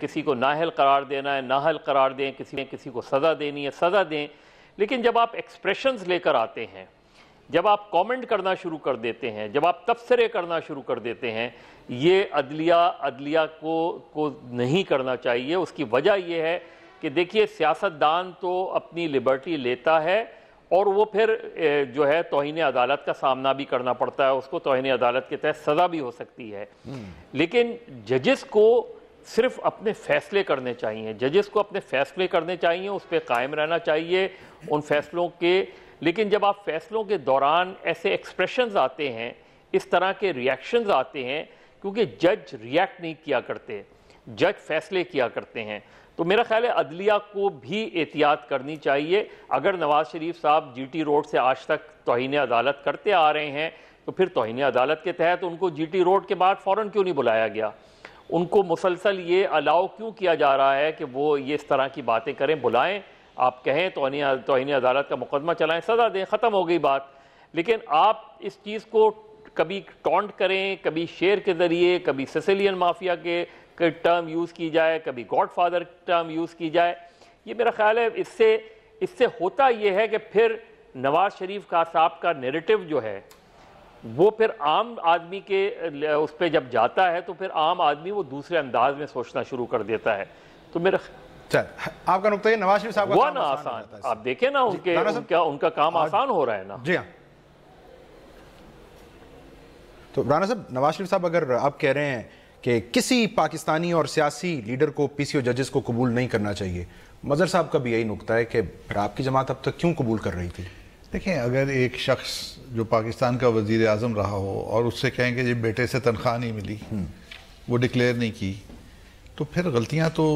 کسی کو نااہل قرار دینا ہے نااہل قرار دیں، کسی کو سزا دینی ہے سزا دیں، لیکن جب آپ ایکسپریشنز لے کر آتے ہیں، جب آپ کامنٹ کرنا شروع کر دیتے ہیں، جب آپ تبصرے کرنا شروع کر دیتے ہیں، یہ عدلیہ کو نہیں کرنا چاہیے۔ اس کی وجہ یہ ہے کہ دیکھیے سیاستدان تو اپنی لبرٹی لیتا ہے اور وہ پھر جو ہے توہین عدالت کا سامنا بھی کرنا پڑتا ہے، اس کو توہین عدالت کے تحت سزا بھی ہو سکتی ہے، لیکن ججز کو صرف اپنے فیصلے کرنے چاہیے، ججز کو اپنے فیصلے کرنے چاہیے، اس پہ قائم رہنا چاہیے ان فیصلوں کے۔ لیکن جب آپ فیصلوں کے دوران ایسے ایکسپریشنز آتے ہیں، اس طرح کے ریاکشنز آتے ہیں، کیونکہ جج ریاکٹ نہیں کیا کرتے، جج فیصلے کیا کرتے ہیں، تو میرا خیال ہے عدلیہ کو بھی احتیاط کرنی چاہیے۔ اگر نواز شریف صاحب جی ٹی روڈ سے آج تک توہین عدالت کرتے آ رہے ہیں تو پھر توہین عدالت کے تحت ان کو جی ٹی روڈ کے بعد فوراً کیوں نہیں بلایا گیا؟ ان کو مسلسل یہ الاؤ کیوں کیا جا رہا ہے کہ وہ یہ اس طرح کی باتیں کریں؟ بلائیں، آپ کہیں توہین عدالت کا مقدمہ چلائیں، سزا دیں، ختم ہو گئی بات۔ لیکن آپ اس چیز کو کبھی ٹونٹ کریں، کبھی شیئر کے ذریعے، کبھی سیسیلین مافیا کے ٹرم یوز کی جائے، کبھی گاڈ فادر ٹرم یوز کی جائے، یہ میرا خیال ہے اس سے ہوتا یہ ہے کہ پھر نواز شریف صاحب کا نیریٹو جو ہے وہ پھر عام آدمی کے اس پہ جب جاتا ہے تو پھر عام آدمی وہ دوسرے انداز میں سوچنا شروع کر دیتا ہے۔ تو میرا آپ کا نقطہ یہ نواز شریف صاحب کا وہ نا آسان، آپ دیکھیں نا ان کا کام آسان ہو رہا ہے نا۔ جی ہاں، تو رانا صاحب نواز شریف صاحب اگر آپ کہہ رہے ہیں کہ کسی پاکستانی اور سیاسی لیڈر کو پی سی او ججز کو قبول نہیں کرنا چاہیے، مظہر صاحب کا بھی یہی نقطہ ہے کہ پھر آپ کی جماعت اب تک کیوں قبول کر رہی تھی؟ دیکھیں، اگر ایک شخص جو پاکستان کا وزیر اعظم رہا ہو اور اس سے کہیں کہ جی بیٹے سے تنخواہ نہیں ملی، وہ ڈکلیئر نہیں کی، تو پھر غلطیاں تو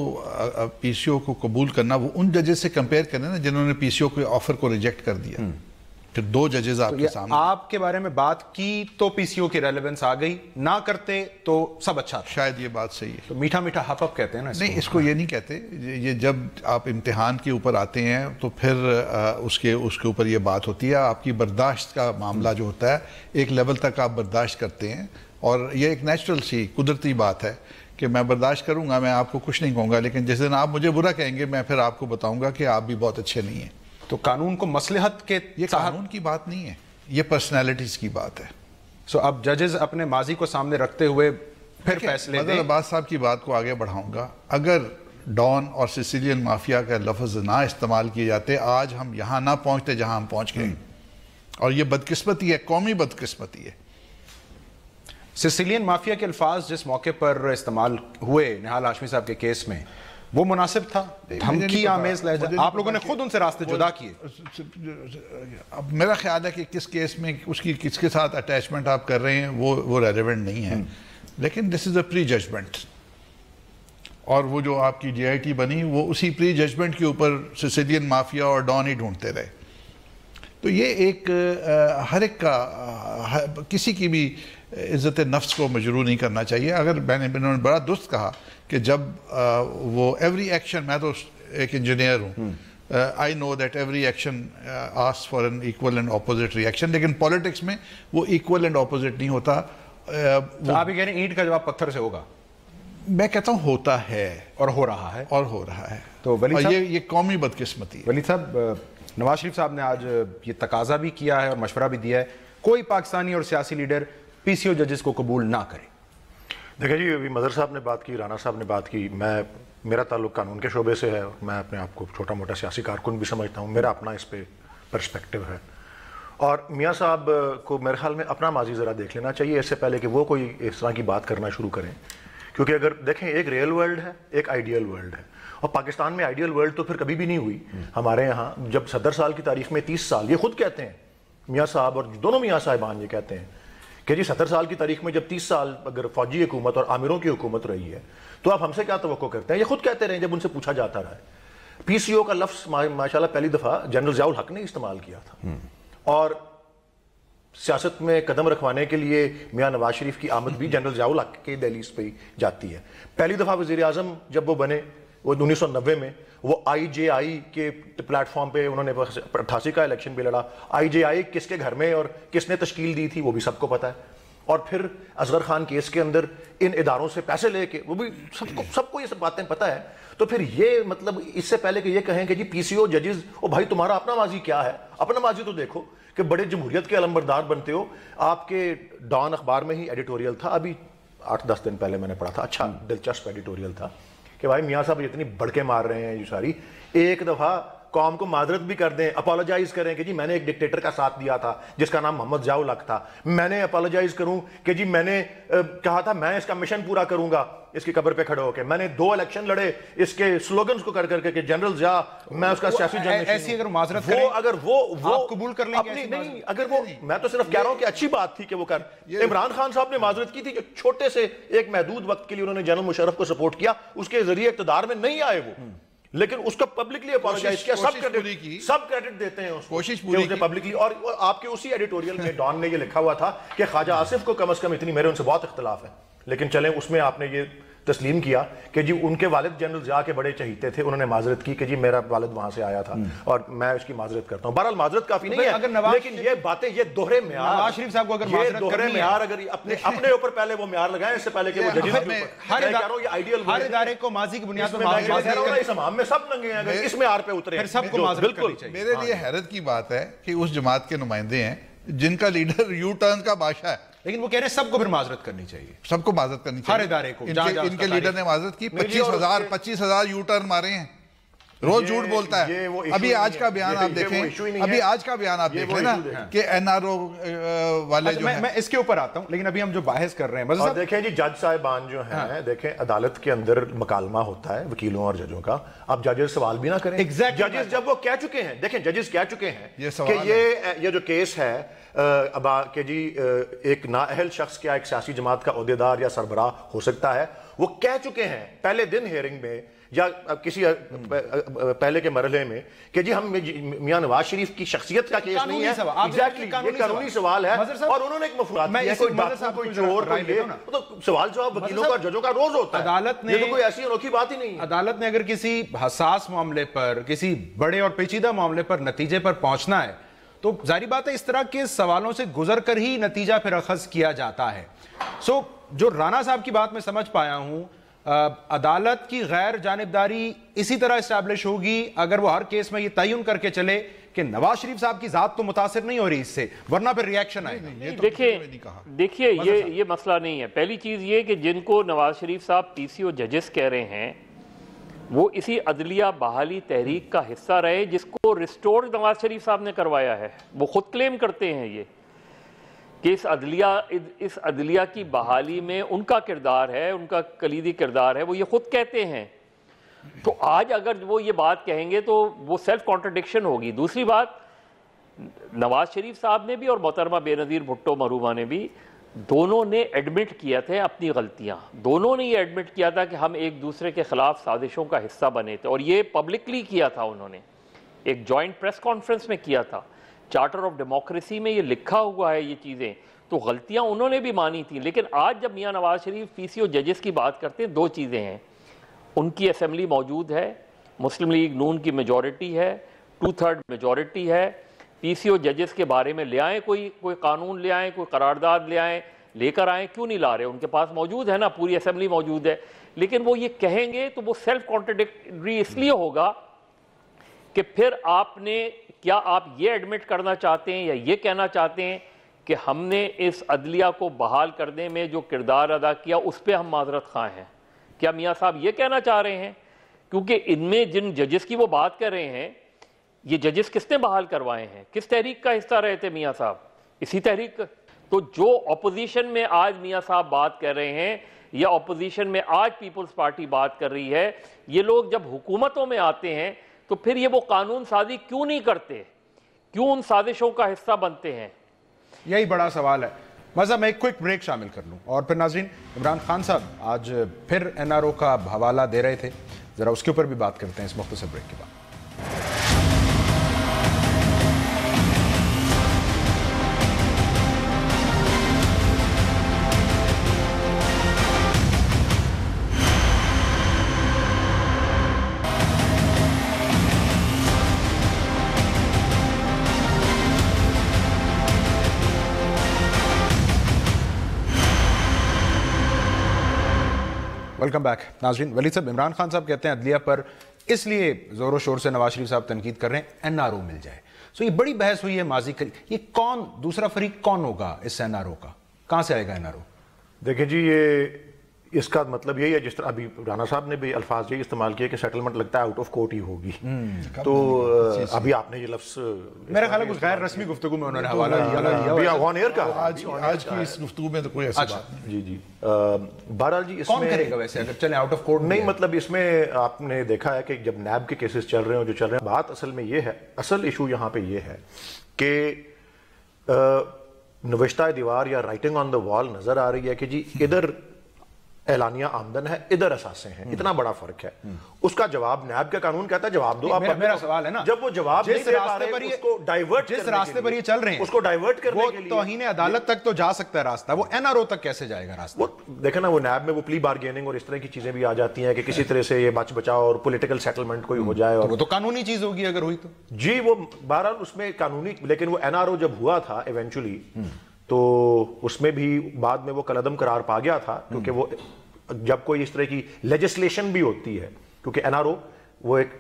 پی سی او کو قبول کرنا، وہ ان ججز سے کمپیئر کریں نا جنہوں نے پی سی او کے آفر کو ریجیکٹ کر دیا۔ پھر دو ججز آپ کے سامنے، آپ کے بارے میں بات کی تو پی سی او کی ریلیونس آ گئی، نہ کرتے تو سب اچھا تھا۔ شاید یہ بات صحیح ہے۔ تو میٹھا میٹھا ہپ اپ کہتے ہیں نا نہیں، اس کو یہ نہیں کہتے، یہ جب آپ امتحان کے اوپر آتے ہیں تو پھر اس کے اوپر یہ بات ہوتی ہے، آپ کی برداشت کا معاملہ جو ہوتا ہے ایک لیول تک آپ برداشت کرتے ہیں، اور یہ ایک نیچرل سی قدرتی بات ہے کہ میں برداشت کروں گا، میں آپ کو کچھ نہیں کہوں گا، لیکن جس دن آپ مجھے برا کہیں گے میں پھر آپ کو بتاؤں گا کہ آپ بھی بہت اچھے نہیں ہیں۔ تو قانون کو مصلحت کے، یہ قانون کی بات نہیں ہے، یہ پرسنالٹیز کی بات ہے۔ سو اب ججز اپنے ماضی کو سامنے رکھتے ہوئے پھر فیصلے دیں۔ عباس صاحب کی بات کو آگے بڑھاؤں گا، اگر ڈان اور سیسیلین مافیا کا لفظ نہ استعمال کیے جاتے آج ہم یہاں نہ پہنچتے جہاں ہم پہنچ گئے، اور یہ بدقسمتی ہے، قومی بدقسمتی ہے۔ سیسیلین مافیا کے الفاظ جس موقع پر استعمال ہوئے نہال ہاشمی صاحب کے کیس میں، وہ مناسب تھا؟ دھمکی آمیز لہجہ، آپ لوگوں نے خود ان سے راستے جدا کیے۔ اب میرا خیال ہے کہ کس کیس میں اس کی کس کے ساتھ اٹیچمنٹ آپ کر رہے ہیں وہ ریلیونٹ نہیں ہے، لیکن دس از اے پری ججمنٹ، اور وہ جو آپ کی جے آئی ٹی بنی وہ اسی پری ججمنٹ کے اوپر سیسیلین مافیا اور ڈان ہی ڈھونڈتے رہے۔ تو یہ ایک ہر ایک کا، کسی کی بھی عزت نفس کو مجروح نہیں کرنا چاہیے۔ اگر انہوں نے بڑا درست کہا کہ جب وہ ایوری ایکشن، میں تو ایک انجینئر ہوں، I know that every action ask for an equal and opposite reaction, لیکن پالیٹکس میں وہ ایکول اینڈ اپوزٹ نہیں ہوتا۔ آپ یہ کہہ رہے ہیں اینٹ کا جواب پتھر سے ہوگا؟ میں کہتا ہوں ہوتا ہے، اور ہو رہا ہے، اور ہو رہا ہے۔ تو ولی صاحب، یہ قومی بدقسمتی ہے۔ ولی صاحب، نواز شریف صاحب نے آج یہ تقاضا بھی کیا ہے اور مشورہ بھی دیا ہے کوئی پاکستانی اور سیاسی لیڈر پی سی او ججز کو قبول نہ کرے۔ دیکھیں جی، ابھی مظہر صاحب نے بات کی، رانا صاحب نے بات کی، میرا تعلق قانون کے شعبے سے ہے، میں اپنے آپ کو چھوٹا موٹا سیاسی کارکن بھی سمجھتا ہوں، میرا اپنا اس پہ پرسپیکٹو ہے، اور میاں صاحب کو میرے خیال میں اپنا ماضی ذرا دیکھ لینا چاہیے اس سے پہلے کہ وہ کوئی اس طرح کی بات کرنا شروع کریں، کیونکہ اگر دیکھیں ایک ریئل ورلڈ ہے، ایک آئیڈیل ورلڈ ہے، اور پاکستان میں آئیڈیل ورلڈ تو پھر کبھی بھی نہیں ہوئی۔ ہمارے یہاں جب 70 سال کی تاریخ میں 30 سال، یہ خود کہتے ہیں میاں صاحب اور دونوں میاں صاحبان یہ کہتے ہیں کہ جی 70 سال کی تاریخ میں جب 30 سال اگر فوجی حکومت اور آمروں کی حکومت رہی ہے تو آپ ہم سے کیا توقع کرتے ہیں؟ یہ خود کہتے رہے جب ان سے پوچھا جاتا رہا ہے۔ پی سی او کا لفظ ماشاءاللہ پہلی دفعہ جنرل ضیاء الحق نے استعمال کیا تھا، اور سیاست میں قدم رکھوانے کے لیے میاں نواز شریف کی آمد بھی جنرل ضیاء الحق کے دہلیز پہ جاتی ہے۔ پہلی دفعہ وزیر اعظم جب وہ بنے، وہ 1990 میں، وہ آئی جے آئی کے پلیٹ فارم پہ انہوں نے 88 کا الیکشن بھی لڑا۔ آئی جے آئی کس کے گھر میں اور کس نے تشکیل دی تھی وہ بھی سب کو پتہ ہے، اور پھر اصغر خان کیس کے اندر ان اداروں سے پیسے لے کے, وہ بھی سب کو یہ سب باتیں پتہ ہے. تو پھر یہ مطلب اس سے پہلے کہ یہ کہیں کہ جی پی سی او ججز, او بھائی تمہارا اپنا ماضی کیا ہے, اپنا ماضی تو دیکھو کہ بڑے جمہوریت کے علمبردار بنتے ہو. آپ کے ڈان اخبار میں ہی ایڈیٹوریل تھا ابھی 8-10 دن پہلے میں نے پڑھا تھا, اچھا دلچسپ ایڈیٹوریل تھا کہ بھائی میاں صاحب اتنی بڑکے مار رہے ہیں یہ ساری, ایک دفعہ قوم کو معذرت بھی کر دیں, اپالوجائز کریں کہ جی میں نے ایک ڈکٹیٹر کا ساتھ دیا تھا جس کا نام محمد ضیاء الحق تھا, میں نے اپالوجائز کروں کہ جی میں نے کہا تھا میں اس کا مشن پورا کروں گا اس کی قبر پہ کھڑے ہو کے, میں نے 2 الیکشن لڑے اس کے سلوگنز کو کر کے کہ جنرل ضیاء میں اس کا سیاسی جانشین, ایسی اگر معذرت کریں اگر وہ آپ قبول کر لیں گے, نہیں اگر وہ, میں تو صرف کہہ رہا ہوں کہ اچھی بات تھی کہ وہ کر. عمران خان صاحب نے معذرت کی تھی جو چھوٹے سے ایک محدود وقت کے لیے انہوں نے جنرل مشرف کو سپورٹ کیا, اس کے ذریعے اقتدار میں نہیں آئے وہ, لیکن اس کو پبلکلی اپالوجائز کیا, سب کریڈٹ دیتے ہیں اس کو, کوشش پوری کی پبلکلی. اور آپ کے اسی ایڈیٹوریل میں ڈان نے یہ لکھا ہوا تھا کہ خواجہ آصف کو کم از کم اتنی, میرے ان سے بہت اختلاف ہے لیکن چلیں اس میں آپ نے یہ تسلیم کیا کہ جی ان کے والد جنرل ضیاء کے بڑے چہیتے تھے, انہوں نے معذرت کی کہ جی میرا والد وہاں سے آیا تھا اور میں اس کی معذرت کرتا ہوں. بہرحال معذرت کافی نہیں ہے, لیکن یہ باتیں, یہ دوہرے معیار, نواز شریف صاحب کو اگر معذرت کرنی ہے, اگر اپنے اوپر پہلے وہ معیار لگائیں اس سے پہلے کہ وہ ججز کے اوپر, ہر ادارے کو ماضی کی بنیاد پر اس ہم میں سب ننگے ہیں, اگر اس معیار پہ اترے سب کو معذرت کرنی چاہیے. میرے لیے حیرت کی بات ہے کہ اس جماعت کے نمائندے ہیں جن کا لیڈر یو ٹرن کا بادشاہ ہے, لیکن وہ کہہ رہے ہیں سب کو پھر معذرت کرنی چاہیے, سب کو معذرت کرنی چاہیے, ہر ادارے کو. ان کے لیڈر نے معذرت کی, 25,000 یو ٹرن مارے ہیں, روز جھوٹ بولتا ہے. ابھی آج کا بیان آپ دیکھیں, نا کہ این آر او والے جو ہیں, میں اس کے اوپر آتا ہوں, لیکن ابھی ہم جو بحث کر رہے ہیں اور دیکھیں جی جج صاحبان جو ہیں, دیکھیں عدالت کے اندر مکالمہ ہوتا ہے وکیلوں اور ججوں کا, اب ججز سوال بھی نہ کریں. ججز جب وہ کہہ چکے ہیں, دیکھیں ججز کہہ چکے ہیں کہ یہ جو کیس ہے کہ جی ایک نااہل شخص کیا ایک سیاسی جماعت کا عہدیدار یا سربراہ ہو سکتا ہے, وہ کہہ چکے ہیں پہلے دن ہیئرنگ میں یا کسی پہلے کے مرحلے میں کہ جی ہم میاں نواز شریف کی شخصیت کا کیس نہیں ہے, یہ قانونی سوال ہے. اور انہوں نے ایک مفروضات کیا, کوئی ڈاکو, کوئی چور, تو سوال جواب وکیلوں کا ججوں کا روز ہوتا ہے, یہ تو کوئی ایسی انوکھی بات ہی نہیں ہے. عدالت نے اگر کسی حساس معاملے پر, کسی بڑے اور پیچیدہ معاملے پر نتیجے پر پہنچنا ہے تو ظاہری بات ہے اس طرح کے سوالوں سے گزر کر ہی نتیجہ پھر اخذ کیا جاتا ہے. جو رانا صاحب کی بات میں سمجھ پایا ہوں, عدالت کی غیر جانبداری اسی طرح اسٹیبلش ہوگی اگر وہ ہر کیس میں یہ تعین کر کے چلے کہ نواز شریف صاحب کی ذات تو متاثر نہیں ہو رہی اس سے, ورنہ پھر ریاکشن آئے گا. دیکھیے یہ مسئلہ نہیں ہے. پہلی چیز یہ کہ جن کو نواز شریف صاحب پی سی او ججز کہہ رہے ہیں وہ اسی عدلیہ بحالی تحریک کا حصہ رہے جس کو ریسٹور نواز شریف صاحب نے کروایا ہے. وہ خود کلیم کرتے ہیں یہ کہ اس عدلیہ کی بحالی میں ان کا کردار ہے, ان کا کلیدی کردار ہے, وہ یہ خود کہتے ہیں. تو آج اگر وہ یہ بات کہیں گے تو وہ سیلف کانٹرڈکشن ہوگی. دوسری بات, نواز شریف صاحب نے بھی اور محترمہ بے نظیر بھٹو محروبہ نے بھی, دونوں نے ایڈمٹ کیا تھے اپنی غلطیاں. دونوں نے یہ ایڈمٹ کیا تھا کہ ہم ایک دوسرے کے خلاف سازشوں کا حصہ بنے تھے, اور یہ پبلکلی کیا تھا. انہوں نے ایک جوائنٹ پریس کانفرنس میں کیا تھا, چارٹر آف ڈیموکریسی میں یہ لکھا ہوا ہے یہ چیزیں. تو غلطیاں انہوں نے بھی مانی تھیں. لیکن آج جب میاں نواز شریف پی سی او ججز کی بات کرتے ہیں, 2 چیزیں ہیں. ان کی اسمبلی موجود ہے, مسلم لیگ نون کی میجورٹی ہے, 2/3 میجورٹی ہے. پی سی او ججز کے بارے میں لے آئیں, کوئی قانون لے آئیں, کوئی قرارداد لے آئیں, لے کر آئیں, کیوں نہیں لا رہے؟ ان کے پاس موجود ہے نا, پوری اسمبلی موجود ہے. لیکن وہ یہ کہیں گے تو وہ سیلف کانٹرڈکٹری اس لیے ہوگا کہ پھر کیا آپ یہ ایڈمٹ کرنا چاہتے ہیں یا یہ کہنا چاہتے ہیں کہ ہم نے اس عدلیہ کو بحال کرنے میں جو کردار ادا کیا اس پہ ہم معذرت خواہ ہیں؟ کیا میاں صاحب یہ کہنا چاہ رہے ہیں؟ کیونکہ ان میں جن ججز کی وہ بات کر رہے ہیں, یہ ججز کس نے بحال کروائے ہیں؟ کس تحریک کا حصہ رہے تھے میاں صاحب؟ اسی تحریک کا. تو جو اپوزیشن میں آج میاں صاحب بات کر رہے ہیں یا اپوزیشن میں آج پیپلز پارٹی بات کر رہی ہے, یہ لوگ جب حکومتوں میں آتے ہیں تو پھر یہ وہ قانون سازی کیوں نہیں کرتے, کیوں ان سازشوں کا حصہ بنتے ہیں؟ یہی بڑا سوال ہے. مزہ میں ایک کوئک بریک شامل کر لوں. اور پھر ناظرین, عمران خان صاحب آج پھر این آر او کا حوالہ دے رہے تھے, ذرا اس کے اوپر بھی بات کرتے ہیں اس مختصر بریک کے بعد. ویلکم بیک ناظرین. ولید صاحب, عمران خان صاحب کہتے ہیں عدلیہ پر اس لیے زور و شور سے نواز شریف صاحب تنقید کر رہے ہیں NRO مل جائے. سو یہ بڑی بحث ہوئی ہے ماضی کی, یہ کون دوسرا فریق کون ہوگا اس NRO کا, کہاں سے آئے گا NRO؟ دیکھیں جی, یہ اس کا مطلب یہی ہے جس طرح ابھی رانا صاحب نے بھی الفاظ یہی استعمال کیے کہ سیٹلمنٹ لگتا ہے آؤٹ آف کورٹ ہی ہوگی. تو ابھی آپ نے یہ لفظ میرا خیال ہے کچھ غیر رسمی گفتگو میں انہوں نے حوالہ دیا آن ایئر کا. آج کی اس گفتگو میں تو کوئی ایسی بات نہیں. جی جی, بہرحال جی اس کون میں کرے گا ویسے اگر چلیں آؤٹ آف کورٹ نہیں, مطلب اس میں آپ نے دیکھا ہے کہ جب نیب کے کیسز چل رہے ہیں جو چل رہے ہیں, بات اصل میں یہ ہے, اصل ایشو یہاں پہ یہ ہے کہ نوشتہ دیوار یا رائٹنگ آن دا وال نظر آ رہی ہے کہ جی ادھر اعلانیہ آمدن ہے, ادھر اثاثے ہیں, اتنا بڑا فرق ہے. اس کا جواب نیب کا قانون کہتا ہے جواب دو. میرا سوال ہے نا, جب وہ جواب نہیں دے پا رہے اس کو ڈائیورٹ, جس راستے پر یہ چل رہے ہیں اس کو ڈائیورٹ کرنے کے لیے, وہ توہین عدالت تک تو جا سکتا ہے راستہ, وہ NRO تک کیسے جائے گا راستہ؟ وہ دیکھیں نا, وہ نیب میں وہ پلی بارگیننگ اور اس طرح کی چیزیں بھی آ جاتی ہیں کہ کسی طرح سے یہ بچ بچاؤ اور پولیٹیکل سیٹلمنٹ کوئی ہو جائے, اور وہ تو قانونی چیز ہوگی اگر ہوئی تو. جی وہ بہرحال اس میں قانونی, لیکن وہ NRO جب ہوا تھا ایونچولی تو اس میں بھی بعد میں وہ کالعدم قرار پا گیا تھا, کیونکہ وہ جب کوئی اس طرح کی لیجسلیشن بھی ہوتی ہے, کیونکہ NRO وہ ایک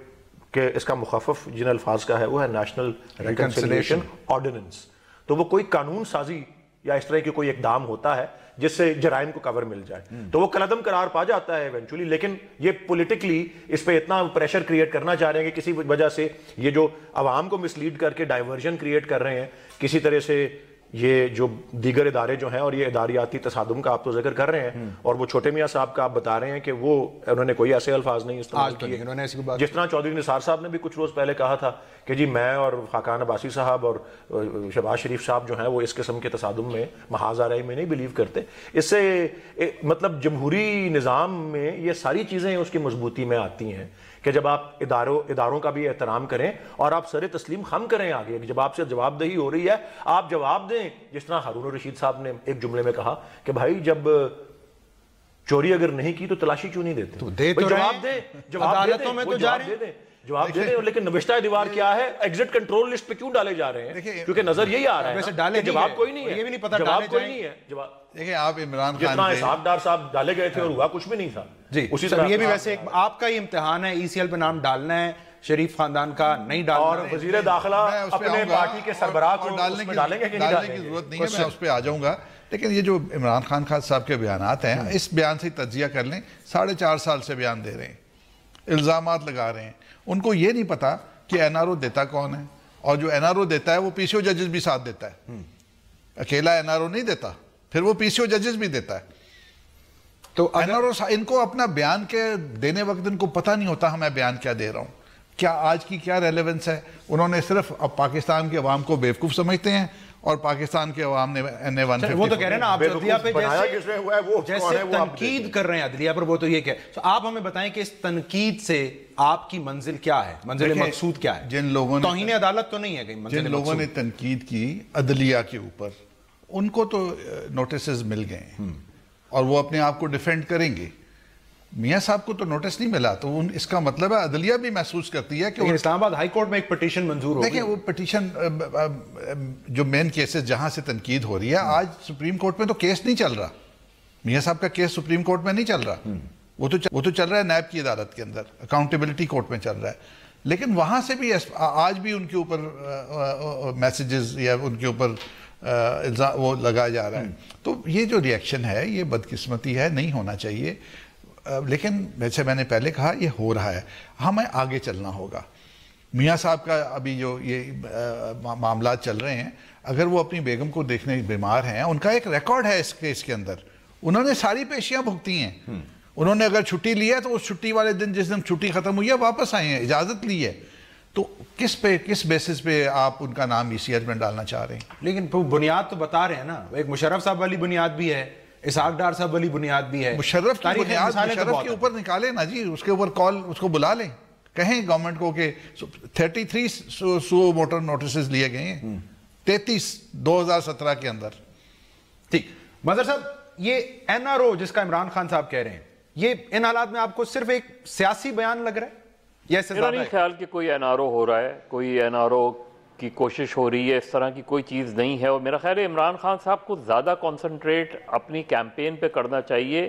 کہ اس کا مخفف جن الفاظ کا ہے وہ ہے نیشنل ریکنسیلیشن آرڈیننس, تو وہ کوئی قانون سازی یا اس طرح کی کوئی اقدام ہوتا ہے جس سے جرائم کو کور مل جائے, تو وہ کالعدم قرار پا جاتا ہے ایونچولی. لیکن یہ پولیٹیکلی اس پہ اتنا پریشر کریٹ کرنا چاہ رہے ہیں کہ کسی وجہ سے یہ جو عوام کو مسلیڈ کر کے ڈائیورژن کریٹ کر رہے ہیں کسی طرح سے, یہ جو دیگر ادارے جو ہیں, اور یہ اداریاتی تصادم کا آپ تو ذکر کر رہے ہیں, اور وہ چھوٹے میاں صاحب کا آپ بتا رہے ہیں کہ وہ انہوں نے کوئی ایسے الفاظ نہیں استعمال کیے جس طرح چودھری نثار صاحب نے بھی کچھ روز پہلے کہا تھا کہ جی میں اور خاقان عباسی صاحب اور شہباز شریف صاحب جو ہیں وہ اس قسم کے تصادم میں محاذ آرائی میں نہیں بلیو کرتے. اس سے مطلب جمہوری نظام میں یہ ساری چیزیں اس کی مضبوطی میں آتی ہیں کہ جب آپ اداروں کا بھی احترام کریں اور آپ سر تسلیم خم کریں آگے, جب آپ سے جواب دہی ہو رہی ہے آپ جواب دیں. جس طرح ہارون الرشید صاحب نے ایک جملے میں کہا کہ بھائی جب چوری اگر نہیں کی تو تلاشی کیوں نہیں دیتے, تو دے تو جواب دے, عدالتوں میں تو جا رہے ہیں, جواب دے دیں. لیکن نوشتہ دیوار کیا ہے, ایگزٹ کنٹرول لسٹ پہ کیوں ڈالے جا رہے ہیں, کیونکہ نظر یہی آ رہا ہے کہ جواب کوئی نہیں ہے, یہ بھی نہیں پتا جواب کوئی نہیں ہے. دیکھیں آپ عمران خان جتنا اسحاق ڈار صاحب ڈالے گئے تھے اور ہوا کچھ بھی نہیں تھا. جی اسی طرح یہ بھی ویسے آپ کا ہی امتحان ہے, ECL پہ نام ڈالنا ہے, شریف خاندان کا نہیں ڈالنا, اور وزیر داخلہ اپنے پارٹی کے سربراہ کو ڈالنے کی ضرورت نہیں ہے, میں اس پہ آ جاؤں گا. لیکن یہ جو عمران خان صاحب کے بیانات ہیں, اس بیان سے تجزیہ کر لیں, 4.5 سال سے بیان دے رہے ہیں, الزامات لگا رہے ہیں, ان کو یہ نہیں پتا کہ NRO دیتا کون ہے, اور جو NRO دیتا ہے وہ PCO ججز بھی ساتھ دیتا ہے, اکیلا NRO نہیں دیتا, پھر وہ PCO ججز بھی دیتا ہے. تو NRO ان کو اپنا بیان کے دینے وقت ان کو پتہ نہیں ہوتا میں بیان کیا دے رہا ہوں, کیا آج کی کیا ریلیونس ہے. انہوں نے صرف اب پاکستان کے عوام کو بیوقوف سمجھتے ہیں, اور پاکستان کے عوام نے NA-150 وہ تو کہہ رہے ہیں نا آپ عدلیہ پہ جیسے تنقید کر رہیں عدلیہ پر, وہ تو یہ کہ آپ ہمیں بتائیں کہ اس تنقید سے آپ کی منزل کیا ہے, منزل مقصود کیا ہے. جن لوگوں نے توہین عدالت تو نہیں ہے کہیں, جن لوگوں نے تنقید کی عدلیہ کے اوپر, ان کو تو نوٹسز مل گئے ہیں اور وہ اپنے آپ کو ڈیفینڈ کریں گے. میاں صاحب کو تو نوٹس نہیں ملا, تو اس کا مطلب ہے عدلیہ بھی محسوس کرتی ہے کہ اسلام آباد ہائی کورٹ میں ایک پٹیشن منظور ہو گئی. دیکھیں وہ پٹیشن جو مین کیسز جہاں سے تنقید ہو رہی ہے, آج سپریم کورٹ میں تو کیس نہیں چل رہا, میاں صاحب کا کیس سپریم کورٹ میں نہیں چل رہا, وہ تو چل رہا ہے نیب کی عدالت کے اندر, اکاؤنٹیبلٹی کورٹ میں چل رہا ہے. لیکن وہاں سے بھی آج بھی ان کے اوپر میسیجز یا ان کے اوپر وہ لگایا جا رہا ہے. تو یہ جو ریئیکشن ہے یہ بدقسمتی ہے, نہیں ہونا چاہیے. لیکن جیسے میں نے پہلے کہا یہ ہو رہا ہے, ہمیں آگے چلنا ہوگا. میاں صاحب کا ابھی جو یہ معاملات چل رہے ہیں, اگر وہ اپنی بیگم کو دیکھنے بیمار ہیں, ان کا ایک ریکارڈ ہے اس کیس کے اندر, انہوں نے ساری پیشیاں بھگتی ہیں. انہوں نے اگر چھٹی لی ہے تو اس چھٹی والے دن جس دن چھٹی ختم ہوئی ہے واپس آئے ہیں, اجازت لی ہے. تو کس بیسس پہ آپ ان کا نام ECL میں ڈالنا چاہ رہے ہیں؟ لیکن بنیاد تو بتا رہے ہیں نا, ایک مشرف صاحب والی بنیاد بھی ہے, اسحاق ڈار صاحب والی بنیاد بھی ہے. مشرف کی بنیاد مشرف کے اوپر نکالے نا جی, اس کے اوپر کال, اس کو بلا لیں, کہیں گورنمنٹ کو کہ 33 سو موٹر نوٹسز لیے گئے ہیں, 33 2017 کے اندر. ٹھیک. مظہر صاحب, یہ NRO جس کا عمران خان صاحب کہہ رہے ہیں, یہ ان حالات میں آپ کو صرف ایک سیاسی بیان لگ رہا ہے یا اس سے زیادہ؟ میرا نہیں خیال کہ کوئی NRO ہو رہا ہے, کوئی NRO کی کوشش ہو رہی ہے, اس طرح کی کوئی چیز نہیں ہے. اور میرا خیال ہے عمران خان صاحب کو زیادہ کانسنٹریٹ اپنی کیمپین پہ کرنا چاہیے,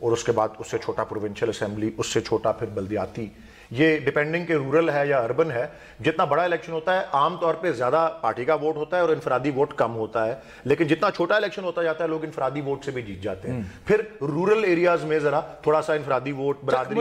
اور اس کے بعد اس سے چھوٹا پروونشل اسمبلی، اس سے چھوٹا پھر بلدیاتی. یہ ڈیپینڈنگ کہ رورل ہے یا اربن ہے. جتنا بڑا الیکشن ہوتا ہے عام طور پہ زیادہ پارٹی کا ووٹ ہوتا ہے اور انفرادی ووٹ کم ہوتا ہے، لیکن جتنا چھوٹا الیکشن ہوتا جاتا ہے لوگ انفرادی ووٹ سے بھی جیت جاتے ہیں. پھر رورل ایریاز میں ذرا تھوڑا سا انفرادی ووٹ، برادری،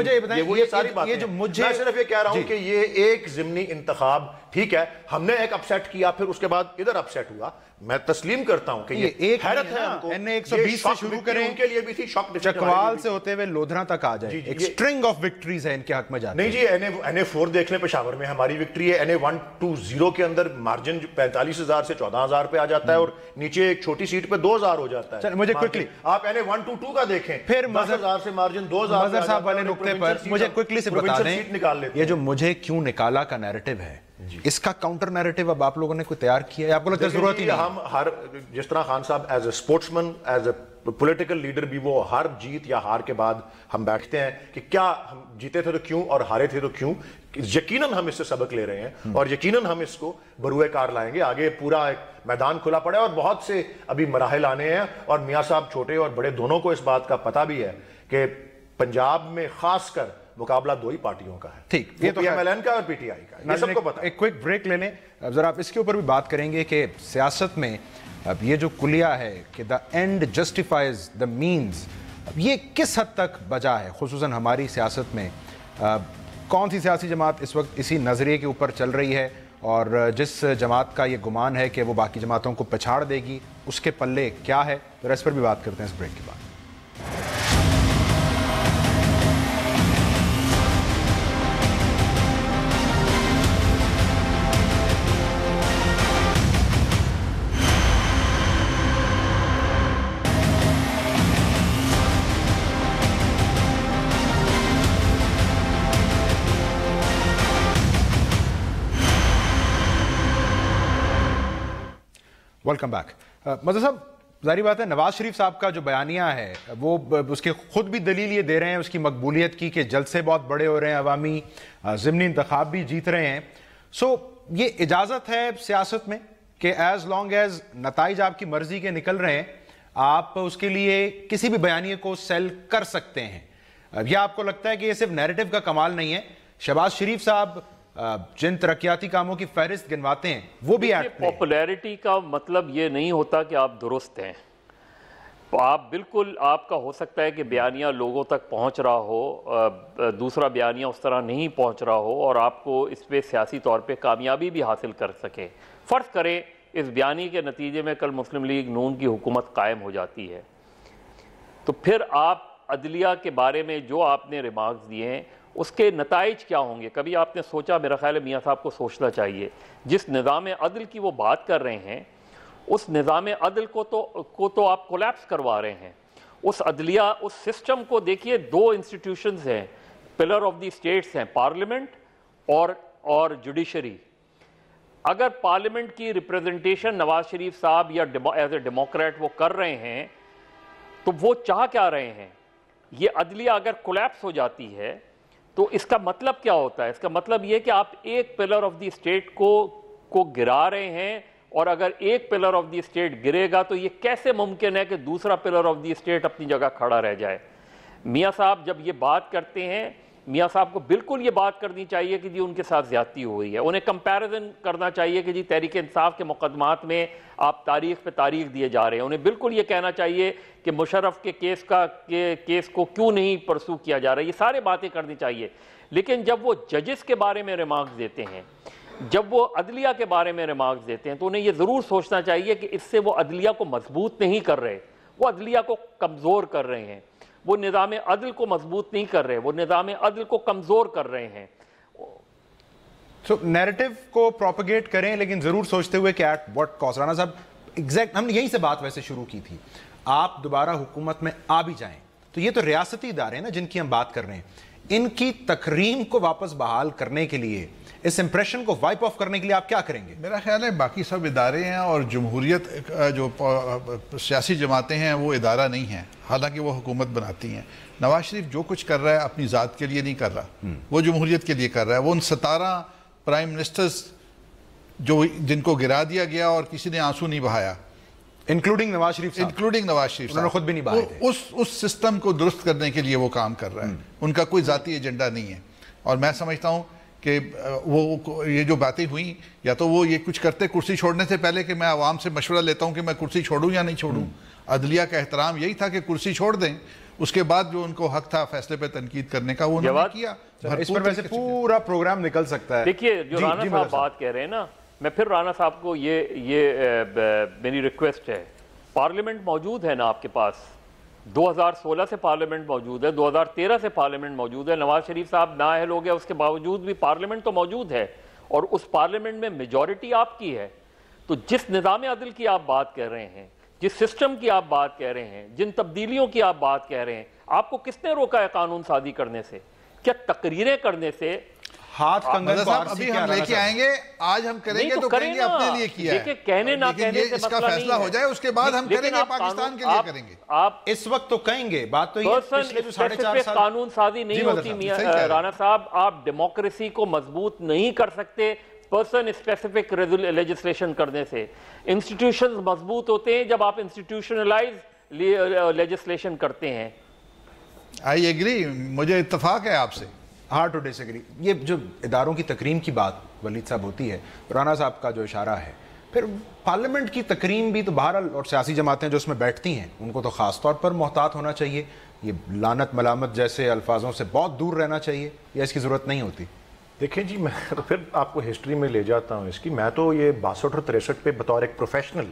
یہ ساری باتیں. میں صرف یہ کہہ رہا ہوں کہ یہ ایک ضمنی انتخاب ٹھیک ہے، ہم نے ایک اپسیٹ کیا پھر اس کے بعد ادھر اپسیٹ ہوا. میں تسلیم کرتا ہوں کہ یہ حیرت ہے ہم کو. N120 سے شروع کریں، ان کے لیے بھی تھی شاک، چکوال سے ہوتے ہوئے لودھرا تک آ جائے، ایک سٹرنگ آف وکٹریز ہے ان کے حق میں جاتے ہیں. نہیں جی، NA4 دیکھ لیں پشاور میں ہماری وکٹری ہے. NA120 کے اندر مارجن 45,000 سے 14,000 پہ آ جاتا ہے اور نیچے ایک چھوٹی سیٹ پہ 2,000 ہو جاتا ہے. مجھے کوئکلی آپ NA122 کا دیکھیں، پھر 10,000 سے مارجن 2,000 مظہر صاحب والے نقطے پر مجھے کوئکلی سے بتا دیں، یہ جو مجھے کیوں نکالا کا نیریٹو ہے، اس کا کاؤنٹر نیریٹو اب آپ لوگوں نے کوئی تیار کیا ہے؟ آپ کو لگتا ہے ضرورت ہی نہیں؟ ہم ہر جس طرح خان صاحب as a sportsman, as a political leader بھی، وہ ہر جیت یا ہار کے بعد ہم بیٹھتے ہیں کہ کیا ہم جیتے تھے تو کیوں اور ہارے تھے تو کیوں. یقیناً ہم اس سے سبق لے رہے ہیں اور یقیناً ہم اس کو بروئے کار لائیں گے. آگے پورا ایک میدان کھلا پڑا ہے اور بہت سے ابھی مراحل آنے ہیں، اور میاں صاحب چھوٹے اور بڑے دونوں کو اس بات کا پتہ بھی ہے کہ پنجاب میں خاص کر مقابلہ دو ہی پارٹیوں کا ہے. ٹھیک، یہ تو PMLN کا اور PTI کا، یہ سب کو پتہ ہے. ایک کوئک بریک لے لیں، ذرا آپ اس کے اوپر بھی بات کریں گے کہ سیاست میں اب یہ جو کلیہ ہے کہ the end justifies the means, اب یہ کس حد تک بجا ہے خصوصاً ہماری سیاست میں؟ کون سی سیاسی جماعت اس وقت اسی نظریے کے اوپر چل رہی ہے، اور جس جماعت کا یہ گمان ہے کہ وہ باقی جماعتوں کو پچھاڑ دے گی، اس کے پلے کیا ہے؟ تو اس پر بھی بات کرتے ہیں اس بریک کے بعد. Welcome back. مظہر صاحب، ظاہری بات ہے نواز شریف صاحب کا جو بیانیہ ہے وہ اس کے خود بھی دلیل یہ دے رہے ہیں اس کی مقبولیت کی کہ جلسے بہت بڑے ہو رہے ہیں، عوامی ضمنی انتخاب بھی جیت رہے ہیں. سو یہ اجازت ہے سیاست میں کہ ایز لانگ ایز نتائج آپ کی مرضی کے نکل رہے ہیں آپ اس کے لیے کسی بھی بیانیے کو سیل کر سکتے ہیں؟ یا آپ کو لگتا ہے کہ یہ صرف نیریٹو کا کمال نہیں ہے، شہباز شریف صاحب جن ترقیاتی کاموں کی فہرست گنواتے ہیں وہ بھی ایکٹ پاپولیرٹی کا مطلب یہ نہیں ہوتا کہ آپ درست ہیں. آپ بالکل، آپ کا ہو سکتا ہے کہ بیانیہ لوگوں تک پہنچ رہا ہو، دوسرا بیانیہ اس طرح نہیں پہنچ رہا ہو اور آپ کو اس پہ سیاسی طور پہ کامیابی بھی حاصل کر سکے. فرض کریں اس بیانی کے نتیجے میں کل مسلم لیگ نون کی حکومت قائم ہو جاتی ہے، تو پھر آپ عدلیہ کے بارے میں جو آپ نے ریمارکس دیے ہیں اس کے نتائج کیا ہوں گے؟ کبھی آپ نے سوچا؟ میرا خیال ہے میاں صاحب کو سوچنا چاہیے. جس نظام عدل کی وہ بات کر رہے ہیں اس نظام عدل کو تو آپ کولیپس کروا رہے ہیں. اس عدلیہ، اس سسٹم کو دیکھیے، دو انسٹیٹیوشنز ہیں، پلر آف دی اسٹیٹس ہیں، پارلیمنٹ اور جوڈیشری. اگر پارلیمنٹ کی ریپریزنٹیشن نواز شریف صاحب یا ایز اے ڈیموکریٹ وہ کر رہے ہیں تو وہ چاہ کیا رہے ہیں؟ یہ عدلیہ اگر کولیپس ہو جاتی ہے تو اس کا مطلب کیا ہوتا ہے؟ اس کا مطلب یہ کہ آپ ایک پلر آف دی اسٹیٹ کو گرا رہے ہیں، اور اگر ایک پلر آف دی اسٹیٹ گرے گا تو یہ کیسے ممکن ہے کہ دوسرا پلر آف دی اسٹیٹ اپنی جگہ کھڑا رہ جائے؟ میاں صاحب جب یہ بات کرتے ہیں، میاں صاحب کو بالکل یہ بات کرنی چاہیے کہ جی ان کے ساتھ زیادتی ہوئی ہے. انہیں کمپیریزن کرنا چاہیے کہ جی تحریک انصاف کے مقدمات میں آپ تاریخ پہ تاریخ دیے جا رہے ہیں. انہیں بالکل یہ کہنا چاہیے کہ مشرف کے کیس کو کیوں نہیں پرسو کیا جا رہا ہے. یہ سارے باتیں کرنی چاہیے. لیکن جب وہ ججز کے بارے میں ریمارکس دیتے ہیں، جب وہ عدلیہ کے بارے میں ریمارکس دیتے ہیں، تو انہیں یہ ضرور سوچنا چاہیے کہ اس سے وہ عدلیہ کو مضبوط نہیں کر رہے، وہ عدلیہ کو کمزور کر رہے ہیں. وہ نظام عدل کو مضبوط نہیں کر رہے، وہ نظام عدل کو کمزور کر رہے ہیں. سو نیریٹو کو پروپیگیٹ کریں لیکن ضرور سوچتے ہوئے کہ ایٹ واٹ کاسٹ. رانا صاحب ایگزیکٹ ہم نے یہیں سے بات ویسے شروع کی تھی. آپ دوبارہ حکومت میں آ بھی جائیں تو یہ تو ریاستی ادارے ہیں نا جن کی ہم بات کر رہے ہیں، ان کی تکریم کو واپس بحال کرنے کے لیے، اس امپریشن کو وائپ آف کرنے کے لیے آپ کیا کریں گے؟ میرا خیال ہے باقی سب ادارے ہیں اور جمہوریت جو سیاسی جماعتیں ہیں وہ ادارہ نہیں ہیں، حالانکہ وہ حکومت بناتی ہیں. نواز شریف جو کچھ کر رہا ہے اپنی ذات کے لیے نہیں کر رہا، وہ جمہوریت کے لیے کر رہا ہے. وہ ان 17 پرائم منسٹرز جن کو گرا دیا گیا اور کسی نے آنسو نہیں بہایا، انکلوڈنگ نواز شریف صاحب، انکلوڈنگ نواز شریف انہوں نے خود بھی نہیں باہر تھے. اس سسٹم کو درست کرنے کے لیے وہ کام کر رہا ہے. ان کا کوئی ذاتی ایجنڈا نہیں ہے. اور میں سمجھتا ہوں کہ وہ یہ جو باتیں ہوئیں، یا تو وہ یہ کچھ کرتے کرسی چھوڑنے سے پہلے کہ میں عوام سے مشورہ لیتا ہوں کہ میں کرسی چھوڑوں یا نہیں چھوڑوں. عدلیہ کا احترام یہی تھا کہ کرسی چھوڑ دیں، اس کے بعد جو ان کو حق تھا فیصلے پہ تنقید کرنے کا وہ انہوں نے کیا. اس پر ویسے پورا پروگرام نکل سکتا ہے. دیکھیے جو رانا صاحب بات کہہ رہے ہیں نا، میں پھر رانا صاحب کو یہ میری ریکویسٹ ہے، پارلیمنٹ موجود ہے نا آپ کے پاس، 2016 سے پارلیمنٹ موجود ہے، 2013 سے پارلیمنٹ موجود ہے. نواز شریف صاحب نااہل ہو گیا، اس کے باوجود بھی پارلیمنٹ تو موجود ہے، اور اس پارلیمنٹ میں میجورٹی آپ کی ہے. تو جس نظام عدل کی آپ بات کر رہے ہیں، جس سسٹم کی آپ بات کہہ رہے ہیں، جن تبدیلیوں کی آپ بات کہہ رہے ہیں، آپ کو کس نے روکا ہے قانون سازی کرنے سے؟ کیا تقریریں کرنے سے؟ ہاتھ کنگن کو ابھی ہم لے کے آئیں گے، آج ہم کریں گے تو کہیں گے اپنے لیے کیا ہے، کہنے نہ کہنے سے اس کا فیصلہ ہو جائے، اس کے بعد ہم کریں گے پاکستان کے لیے کریں گے. آپ اس وقت تو کہیں گے، بات تو یہ پچھلے جو 4.5 سال قانون سازی نہیں ہوتی رانا صاحب. آپ ڈیموکریسی کو مضبوط نہیں کر سکتے پرسن اسپیسیفک لیجسلیشن کرنے سے. انسٹیٹیوشنز مضبوط ہوتے ہیں جب آپ انسٹیٹیوشنلائز لیجسلیشن کرتے ہیں. آئی ایگری، مجھے اتفاق ہے آپ سے. Hard to disagree. یہ جو اداروں کی تکریم کی بات ولید صاحب ہوتی ہے، رانا صاحب کا جو اشارہ ہے، پھر پارلیمنٹ کی تکریم بھی تو بہرحال، اور سیاسی جماعتیں جو اس میں بیٹھتی ہیں ان کو تو خاص طور پر محتاط ہونا چاہیے. یہ لعنت ملامت جیسے الفاظوں سے بہت دور رہنا چاہیے، یا اس کی ضرورت نہیں ہوتی؟ دیکھیں جی، میں تو پھر آپ کو ہسٹری میں لے جاتا ہوں اس کی. میں تو یہ 62 اور 63 پہ بطور ایک پروفیشنل،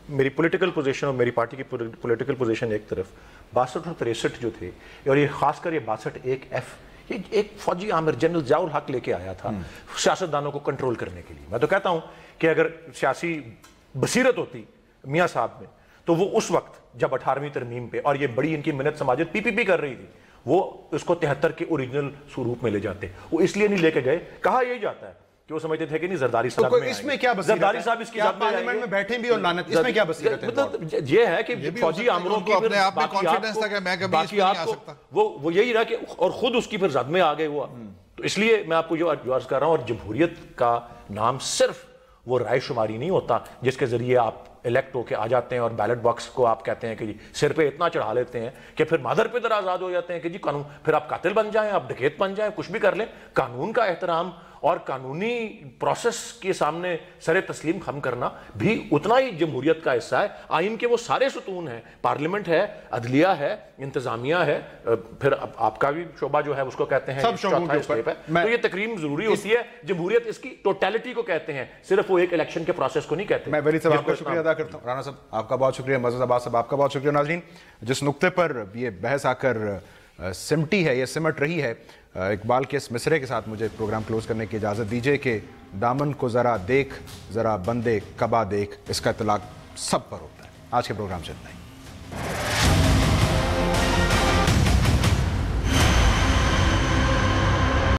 میری پولیٹیکل پوزیشن اور میری پارٹی کی پولیٹیکل پوزیشن ایک طرف، 62 اور 63 جو تھے، اور یہ خاص کر یہ 62(1)(f، یہ ایک فوجی عامر جنرل ضیاء الحق لے کے آیا تھا سیاستدانوں کو کنٹرول کرنے کے لیے. میں تو کہتا ہوں کہ اگر سیاسی بصیرت ہوتی میاں صاحب میں، تو وہ اس وقت جب 18ویں ترمیم پہ اور یہ بڑی ان کی منت سماجت پی پی پی کر رہی تھی، وہ اس کو 73 کے اوریجنل سوروپ میں لے جاتے. وہ اس لیے نہیں لے کے گئے، کہا یہی جاتا ہے کہ وہ سمجھتے تھے کہ نہیں زرداری صاحب میں اس میں کیا بصیرت ہے؟ زرداری صاحب اس کی ذات میں پارلیمنٹ میں بیٹھیں بھی اور لعنت، اس میں کیا بصیرت ہے؟ مطلب یہ ہے کہ فوجی عامروں کی اپنے آپ میں کانفیڈنس تھا کہ میں کبھی اس میں نہیں آ سکتا، وہ یہی رہا کہ، اور خود اس کی پھر زد میں آ گئے ہوا. تو اس لیے میں آپ کو جو عرض کر رہا ہوں، اور جمہوریت کا نام صرف وہ رائے شماری نہیں ہوتا جس کے ذریعے آپ الیکٹ ہو کے آ جاتے ہیں اور بیلٹ باکس کو آپ کہتے ہیں کہ جی سر پہ اتنا چڑھا لیتے ہیں کہ پھر مادر پہ در آزاد ہو جاتے ہیں کہ جی قانون، پھر آپ قاتل بن جائیں، آپ ڈکیت بن جائیں، کچھ بھی کر لیں. قانون کا احترام اور قانونی پروسیس کے سامنے سر تسلیم خم کرنا بھی اتنا ہی جمہوریت کا حصہ ہے. آئین کے وہ سارے ستون ہیں، پارلیمنٹ ہے، عدلیہ ہے، انتظامیہ ہے، پھر آپ کا بھی شعبہ جو ہے اس کو کہتے ہیں چوتھا اسٹیپ ہے. تو یہ تکریم ضروری ہوتی ہے. جمہوریت اس کی ٹوٹیلٹی کو کہتے ہیں، صرف وہ ایک الیکشن کے پروسیس کو نہیں کہتے. میں ولید صاحب آپ کا شکریہ ادا کرتا ہوں. رانا صاحب آپ کا بہت شکریہ. معزز عباس صاحب آپ کا بہت شکریہ. ناظرین، جس نقطے پر یہ بحث آ کر سمٹی ہے، یہ سمٹ رہی ہے، اقبال کے اس مصرے کے ساتھ مجھے پروگرام کلوز کرنے کی اجازت دیجیے کہ دامن کو ذرا دیکھ، ذرا بندے کبا دیکھ، اس کا اطلاق سب پر ہوتا ہے. آج کے پروگرام سے اتنا ہی.